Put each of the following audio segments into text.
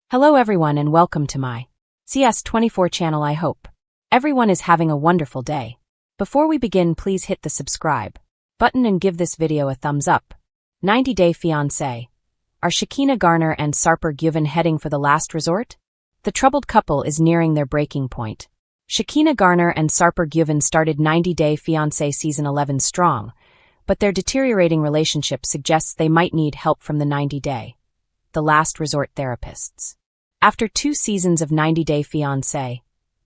Hello everyone and welcome to my CS24 channel. I hope everyone is having a wonderful day. Before we begin, please hit the subscribe button and give this video a thumbs up. 90-Day Fiancé. Are Shekinah, Garner and Sarper Güven heading for the last resort? The troubled couple is nearing their breaking point. Shekinah, Garner and Sarper Güven started 90-Day Fiancé Season 11 strong, but their deteriorating relationship suggests they might need help from the 90-Day, the last resort therapists. After 2 seasons of 90-Day Fiancé,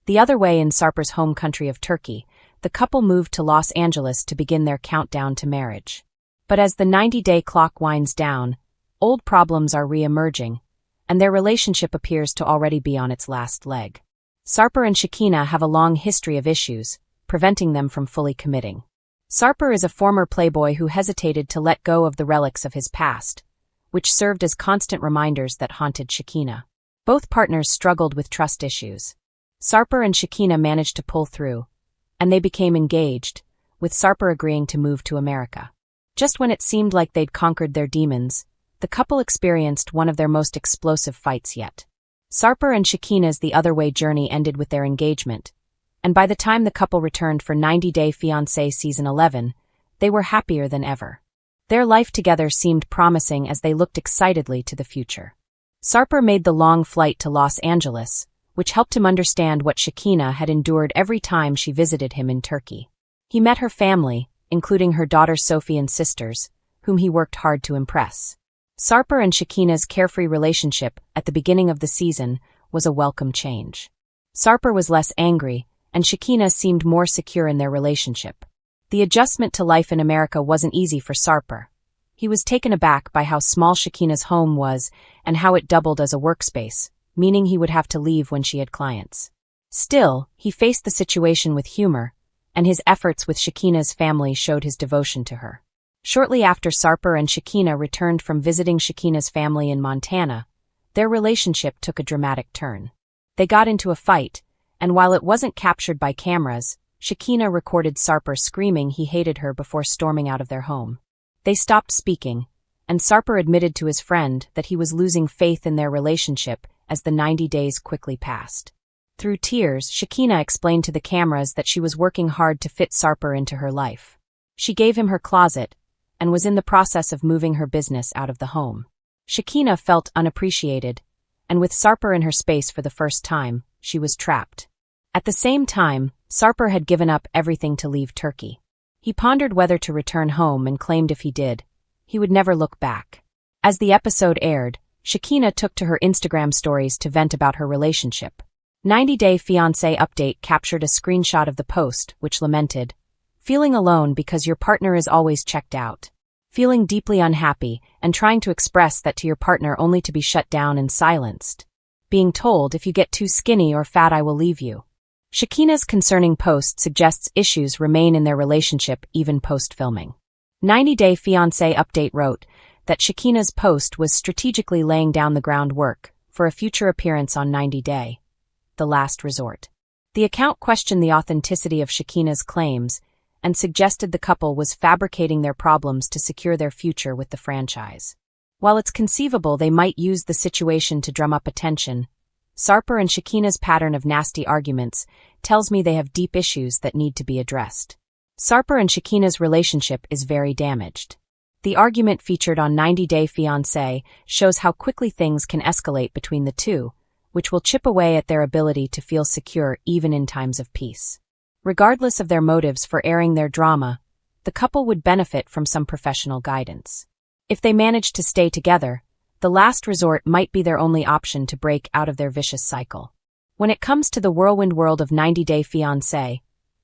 the other way in Sarper's home country of Turkey, the couple moved to Los Angeles to begin their countdown to marriage. But as the 90-day clock winds down, old problems are re-emerging, and their relationship appears to already be on its last leg. Sarper and Shekinah have a long history of issues, preventing them from fully committing. Sarper is a former playboy who hesitated to let go of the relics of his past, which served as constant reminders that haunted Shekinah. Both partners struggled with trust issues. Sarper and Shekinah managed to pull through, and they became engaged, with Sarper agreeing to move to America. Just when it seemed like they'd conquered their demons, the couple experienced one of their most explosive fights yet. Sarper and Shekinah's the other way journey ended with their engagement, and by the time the couple returned for 90-Day Fiancé Season 11, they were happier than ever. Their life together seemed promising as they looked excitedly to the future. Sarper made the long flight to Los Angeles, which helped him understand what Shekinah had endured every time she visited him in Turkey. He met her family, including her daughter Sophie and sisters, whom he worked hard to impress. Sarper and Shekinah's carefree relationship at the beginning of the season was a welcome change. Sarper was less angry, and Shekinah seemed more secure in their relationship. The adjustment to life in America wasn't easy for Sarper. He was taken aback by how small Shekinah's home was and how it doubled as a workspace, meaning he would have to leave when she had clients. Still, he faced the situation with humor, and his efforts with Shekinah's family showed his devotion to her. Shortly after Sarper and Shekinah returned from visiting Shekinah's family in Montana, their relationship took a dramatic turn. They got into a fight, and while it wasn't captured by cameras, Shekinah recorded Sarper screaming he hated her before storming out of their home. They stopped speaking, and Sarper admitted to his friend that he was losing faith in their relationship as the 90 days quickly passed. Through tears, Shekinah explained to the cameras that she was working hard to fit Sarper into her life. She gave him her closet and was in the process of moving her business out of the home. Shekinah felt unappreciated, and with Sarper in her space for the first time, she was trapped. At the same time, Sarper had given up everything to leave Turkey. He pondered whether to return home and claimed if he did, he would never look back. As the episode aired, Shekinah took to her Instagram stories to vent about her relationship. 90-Day Fiancé update captured a screenshot of the post, which lamented, "Feeling alone because your partner is always checked out. Feeling deeply unhappy and trying to express that to your partner only to be shut down and silenced. Being told if you get too skinny or fat I will leave you." Shekinah's concerning post suggests issues remain in their relationship even post-filming. 90-Day Fiancé update wrote that Shekinah's post was strategically laying down the groundwork for a future appearance on 90-Day, the last resort. The account questioned the authenticity of Shekinah's claims and suggested the couple was fabricating their problems to secure their future with the franchise. While it's conceivable they might use the situation to drum up attention, Sarper and Shekinah's pattern of nasty arguments tells me they have deep issues that need to be addressed. Sarper and Shekinah's relationship is very damaged. The argument featured on 90-Day Fiancé shows how quickly things can escalate between the two, which will chip away at their ability to feel secure even in times of peace. Regardless of their motives for airing their drama, the couple would benefit from some professional guidance. If they manage to stay together, the last resort might be their only option to break out of their vicious cycle. When it comes to the whirlwind world of 90-Day Fiancé,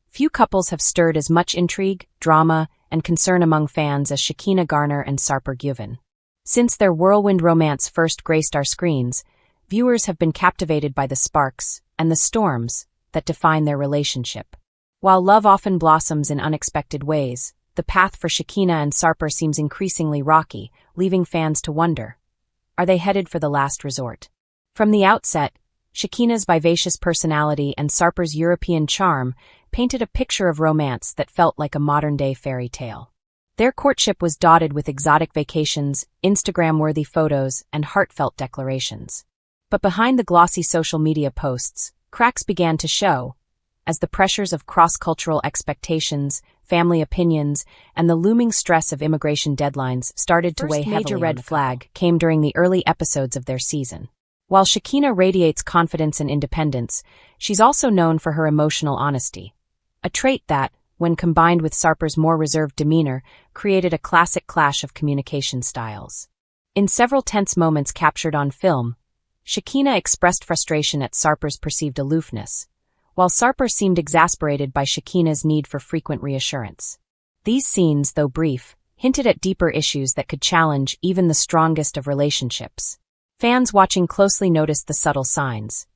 few couples have stirred as much intrigue, drama, and concern among fans as Shekinah, Garner and Sarper Güven. Since their whirlwind romance first graced our screens, viewers have been captivated by the sparks and the storms that define their relationship. While love often blossoms in unexpected ways, the path for Shekinah and Sarper seems increasingly rocky, leaving fans to wonder, are they headed for the last resort? From the outset, Shekinah's vivacious personality and Sarper's European charm painted a picture of romance that felt like a modern-day fairy tale. Their courtship was dotted with exotic vacations, Instagram-worthy photos, and heartfelt declarations. But behind the glossy social media posts, cracks began to show, as the pressures of cross-cultural expectations, family opinions, and the looming stress of immigration deadlines started to weigh heavily on the couple. First major red flag came during the early episodes of their season. While Shekinah radiates confidence and independence, she's also known for her emotional honesty, a trait that, when combined with Sarper's more reserved demeanor, created a classic clash of communication styles. In several tense moments captured on film, Shekinah expressed frustration at Sarper's perceived aloofness, while Sarper seemed exasperated by Shekinah's need for frequent reassurance. These scenes, though brief, hinted at deeper issues that could challenge even the strongest of relationships. Fans watching closely noticed the subtle signs.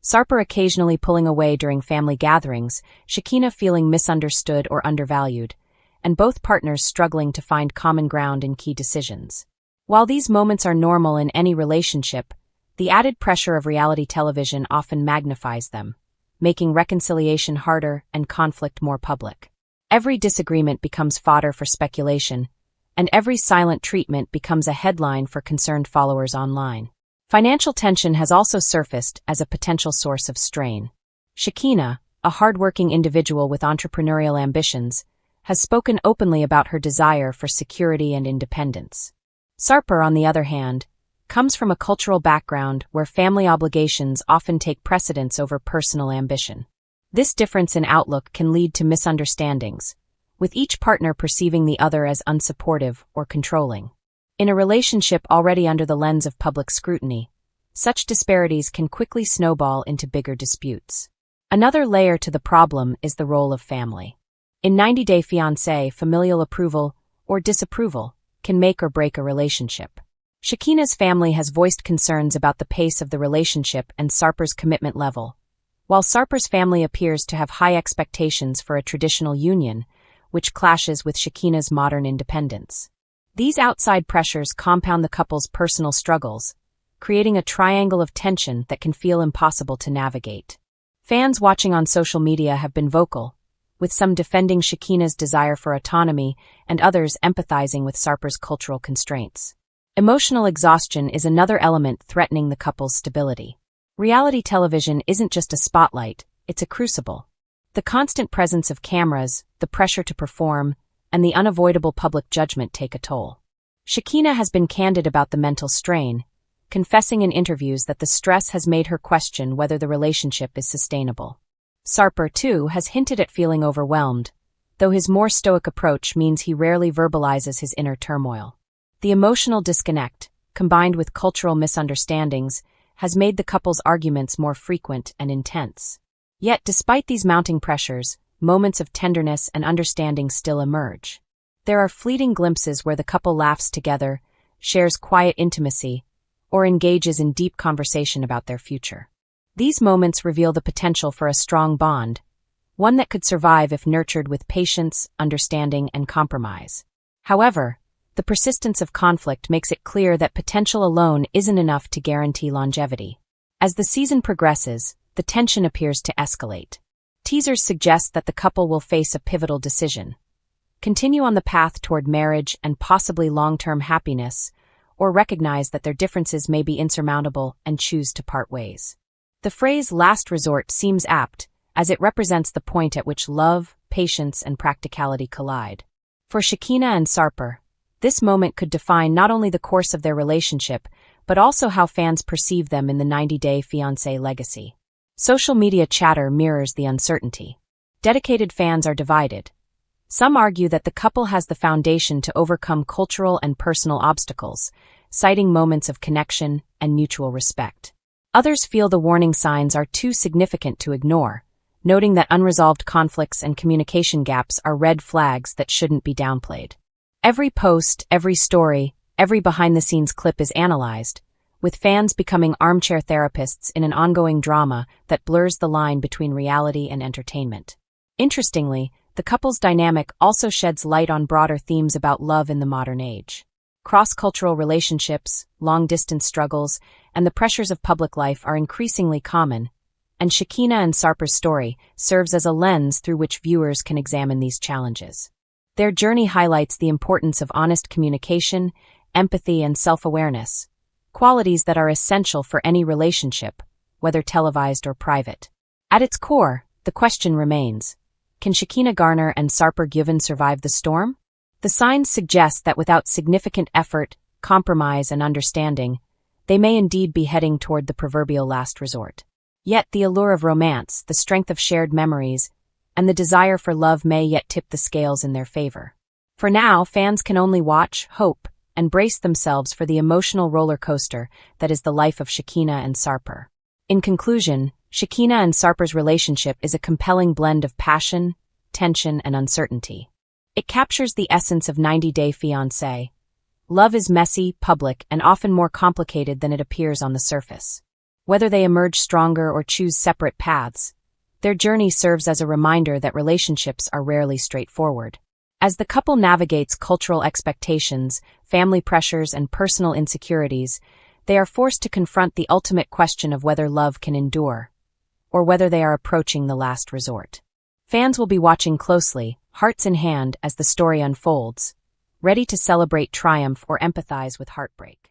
Sarper occasionally pulling away during family gatherings, Shekinah feeling misunderstood or undervalued, and both partners struggling to find common ground in key decisions. While these moments are normal in any relationship, the added pressure of reality television often magnifies them, making reconciliation harder and conflict more public. Every disagreement becomes fodder for speculation, and every silent treatment becomes a headline for concerned followers online. Financial tension has also surfaced as a potential source of strain. Shekinah, a hardworking individual with entrepreneurial ambitions, has spoken openly about her desire for security and independence. Sarper, on the other hand, comes from a cultural background where family obligations often take precedence over personal ambition. This difference in outlook can lead to misunderstandings, with each partner perceiving the other as unsupportive or controlling. In a relationship already under the lens of public scrutiny, such disparities can quickly snowball into bigger disputes. Another layer to the problem is the role of family. In 90 Day Fiancé, familial approval or disapproval can make or break a relationship. Shekinah's family has voiced concerns about the pace of the relationship and Sarper's commitment level, while Sarper's family appears to have high expectations for a traditional union, which clashes with Shekinah's modern independence. These outside pressures compound the couple's personal struggles, creating a triangle of tension that can feel impossible to navigate. Fans watching on social media have been vocal, with some defending Shekinah's desire for autonomy and others empathizing with Sarper's cultural constraints. Emotional exhaustion is another element threatening the couple's stability. Reality television isn't just a spotlight, it's a crucible. The constant presence of cameras, the pressure to perform, and the unavoidable public judgment take a toll. Shekinah has been candid about the mental strain, confessing in interviews that the stress has made her question whether the relationship is sustainable. Sarper, too, has hinted at feeling overwhelmed, though his more stoic approach means he rarely verbalizes his inner turmoil. The emotional disconnect, combined with cultural misunderstandings, has made the couple's arguments more frequent and intense. Yet, despite these mounting pressures, moments of tenderness and understanding still emerge. There are fleeting glimpses where the couple laughs together, shares quiet intimacy, or engages in deep conversation about their future. These moments reveal the potential for a strong bond, one that could survive if nurtured with patience, understanding, and compromise. However, the persistence of conflict makes it clear that potential alone isn't enough to guarantee longevity. As the season progresses, the tension appears to escalate. Teasers suggest that the couple will face a pivotal decision: continue on the path toward marriage and possibly long-term happiness, or recognize that their differences may be insurmountable and choose to part ways. The phrase "last resort" seems apt, as it represents the point at which love, patience, and practicality collide. For Shekinah and Sarper, this moment could define not only the course of their relationship, but also how fans perceive them in the 90 Day Fiancé legacy. Social media chatter mirrors the uncertainty. Dedicated fans are divided. Some argue that the couple has the foundation to overcome cultural and personal obstacles, citing moments of connection and mutual respect. Others feel the warning signs are too significant to ignore, noting that unresolved conflicts and communication gaps are red flags that shouldn't be downplayed. Every post, every story, every behind-the-scenes clip is analyzed, with fans becoming armchair therapists in an ongoing drama that blurs the line between reality and entertainment. Interestingly, the couple's dynamic also sheds light on broader themes about love in the modern age. Cross-cultural relationships, long-distance struggles, and the pressures of public life are increasingly common, and Shekinah and Sarper's story serves as a lens through which viewers can examine these challenges. Their journey highlights the importance of honest communication, empathy, and self-awareness, qualities that are essential for any relationship, whether televised or private. At its core, the question remains, can Shekinah Garner and Sarper Güven survive the storm? The signs suggest that without significant effort, compromise, and understanding, they may indeed be heading toward the proverbial last resort. Yet the allure of romance, the strength of shared memories, and the desire for love may yet tip the scales in their favor. For now, fans can only watch, hope, and brace themselves for the emotional roller coaster that is the life of Shekinah and Sarper. In conclusion, Shekinah and Sarper's relationship is a compelling blend of passion, tension, and uncertainty. It captures the essence of 90 Day Fiancé. Love is messy, public, and often more complicated than it appears on the surface. Whether they emerge stronger or choose separate paths, their journey serves as a reminder that relationships are rarely straightforward. As the couple navigates cultural expectations, family pressures, and personal insecurities, they are forced to confront the ultimate question of whether love can endure, or whether they are approaching the last resort. Fans will be watching closely, hearts in hand, as the story unfolds, ready to celebrate triumph or empathize with heartbreak.